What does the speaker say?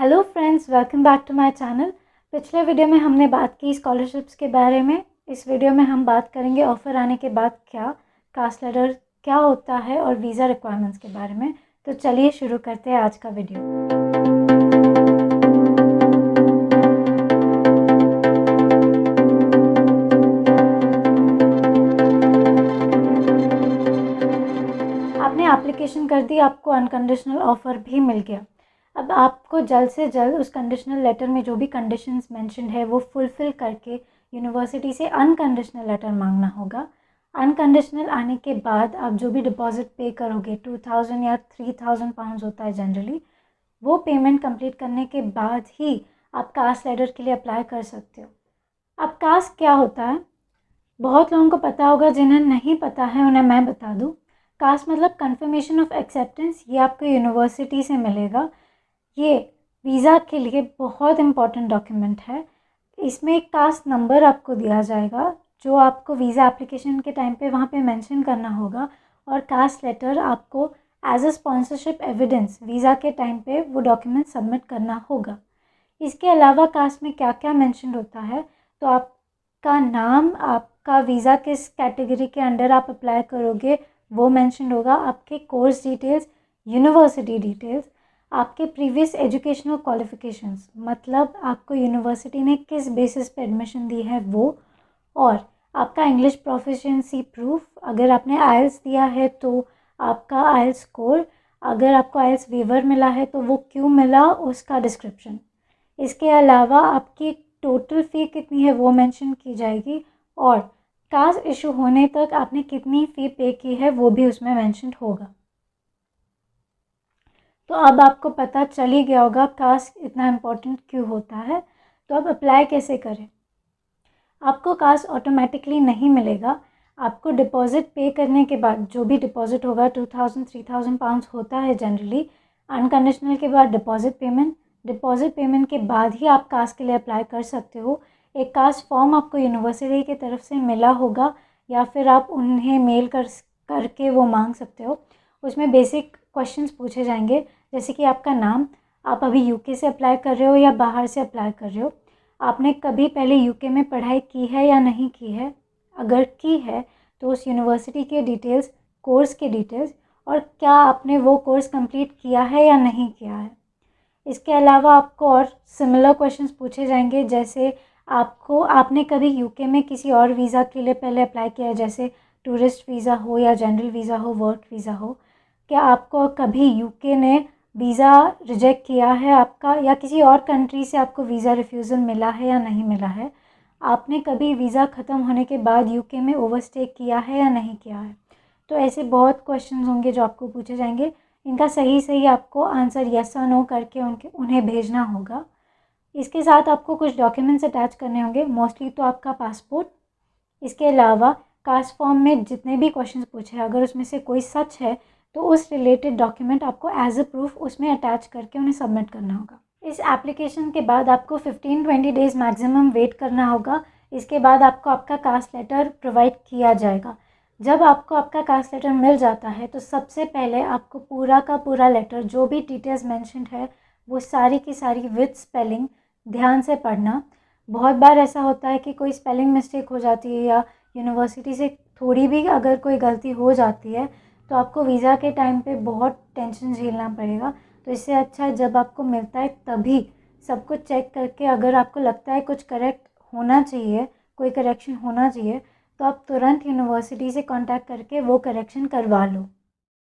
Hello friends, welcome back to my channel. पिछले video में हमने बात की स्कॉलरशिप्स के बारे में। इस वीडियो में हम बात करेंगे ऑफ़र आने के बाद कास्ट लेटर क्या होता है और वीज़ा रिक्वायरमेंट्स के बारे में। तो चलिए शुरू करते हैं आज का वीडियो। आपने एप्लीकेशन कर दी, आपको अनकंडीशनल ऑफ़र भी मिल गया। अब आपको जल्द से जल्द उस कंडीशनल लेटर में जो भी कंडीशंस मेंशन्ड है वो फुलफ़िल करके यूनिवर्सिटी से अनकंडीशनल लेटर मांगना होगा। अनकंडीशनल आने के बाद आप जो भी डिपॉज़िट पे करोगे 2000 या 3000 पाउंड्स होता है जनरली, वो पेमेंट कंप्लीट करने के बाद ही आप कास्ट लेटर के लिए अप्लाई कर सकते हो। अब कास्ट क्या होता है, बहुत लोगों को पता होगा, जिन्हें नहीं पता है उन्हें मैं बता दूँ। कास्ट मतलब कंफर्मेशन ऑफ एक्सेप्टेंस। ये आपको यूनिवर्सिटी से मिलेगा। ये वीज़ा के लिए बहुत इम्पॉर्टेंट डॉक्यूमेंट है। इसमें एक कास्ट नंबर आपको दिया जाएगा जो आपको वीज़ा एप्लीकेशन के टाइम पे वहाँ पे मेंशन करना होगा, और कास्ट लेटर आपको as a sponsorship evidence visa के टाइम पे वो डॉक्यूमेंट सबमिट करना होगा। इसके अलावा कास्ट में क्या क्या मेंशन होता है, तो आपका नाम, आपका वीज़ा किस कैटेगरी के अंडर आप अप्लाई करोगे वो मेंशन होगा, आपके कोर्स डिटेल्स, यूनिवर्सिटी डिटेल्स, आपके प्रीवियस एजुकेशनल क्वालिफ़िकेशंस, मतलब आपको यूनिवर्सिटी ने किस बेसिस पे एडमिशन दी है वो, और आपका इंग्लिश प्रोफिशिएंसी प्रूफ। अगर आपने आइल्स दिया है तो आपका आइल्स स्कोर, अगर आपको आइल्स वेवर मिला है तो वो क्यों मिला उसका डिस्क्रिप्शन। इसके अलावा आपकी टोटल फ़ी कितनी है वो मेंशन की जाएगी, और कास्ट इशू होने तक आपने कितनी फ़ी पे की है वो भी उसमें मेंशन होगा। तो अब आपको पता चल ही गया होगा कास्ट इतना इम्पोर्टेंट क्यों होता है। तो अब अप्लाई कैसे करें। आपको कास्ट ऑटोमेटिकली नहीं मिलेगा। आपको डिपॉज़िट पे करने के बाद, जो भी डिपॉज़िट होगा 2000 3000 पाउंड्स होता है जनरली, अनकंडीशनल के बाद डिपॉज़िट पेमेंट के बाद ही आप कास्ट के लिए अप्लाई कर सकते हो। एक कास्ट फॉर्म आपको यूनिवर्सिटी की तरफ से मिला होगा, या फिर आप उन्हें मेल करके वो मांग सकते हो। उसमें बेसिक क्वेश्चंस पूछे जाएंगे, जैसे कि आपका नाम, आप अभी यूके से अप्लाई कर रहे हो या बाहर से अप्लाई कर रहे हो, आपने कभी पहले यूके में पढ़ाई की है या नहीं की है, अगर की है तो उस यूनिवर्सिटी के डिटेल्स, कोर्स के डिटेल्स, और क्या आपने वो कोर्स कंप्लीट किया है या नहीं किया है। इसके अलावा आपको और सिमिलर क्वेश्चंस पूछे जाएंगे, जैसे आपने कभी यूके में किसी और वीज़ा के लिए पहले अप्लाई किया है, जैसे टूरिस्ट वीज़ा हो या जनरल वीज़ा हो, वर्क वीज़ा हो। क्या आपको कभी यूके ने वीज़ा रिजेक्ट किया है आपका, या किसी और कंट्री से आपको वीज़ा रिफ्यूज़ल मिला है या नहीं मिला है। आपने कभी वीज़ा ख़त्म होने के बाद यूके में ओवरस्टे किया है या नहीं किया है। तो ऐसे बहुत क्वेश्चंस होंगे जो आपको पूछे जाएंगे। इनका सही आपको आंसर येस और नो करके उन्हें भेजना होगा। इसके साथ आपको कुछ डॉक्यूमेंट्स अटैच करने होंगे, मोस्टली तो आपका पासपोर्ट। इसके अलावा कास्ट फॉर्म में जितने भी क्वेश्चंस पूछे, अगर उसमें से कोई सच है तो उस रिलेटेड डॉक्यूमेंट आपको एज अ प्रूफ उसमें अटैच करके उन्हें सबमिट करना होगा। इस एप्लीकेशन के बाद आपको 15-20 डेज़ मैक्सिमम वेट करना होगा। इसके बाद आपको आपका कास्ट लेटर प्रोवाइड किया जाएगा। जब आपको आपका कास्ट लेटर मिल जाता है तो सबसे पहले आपको पूरा का पूरा लेटर, जो भी डिटेल्स मेंशन्ड है वो सारी की सारी विद स्पेलिंग ध्यान से पढ़ना। बहुत बार ऐसा होता है कि कोई स्पेलिंग मिस्टेक हो जाती है, या यूनिवर्सिटी से थोड़ी भी अगर कोई गलती हो जाती है तो आपको वीज़ा के टाइम पे बहुत टेंशन झेलना पड़ेगा। तो इससे अच्छा है जब आपको मिलता है तभी सब कुछ चेक करके, अगर आपको लगता है कुछ करेक्ट होना चाहिए, कोई करेक्शन होना चाहिए, तो आप तुरंत यूनिवर्सिटी से कांटेक्ट करके वो करेक्शन करवा लो।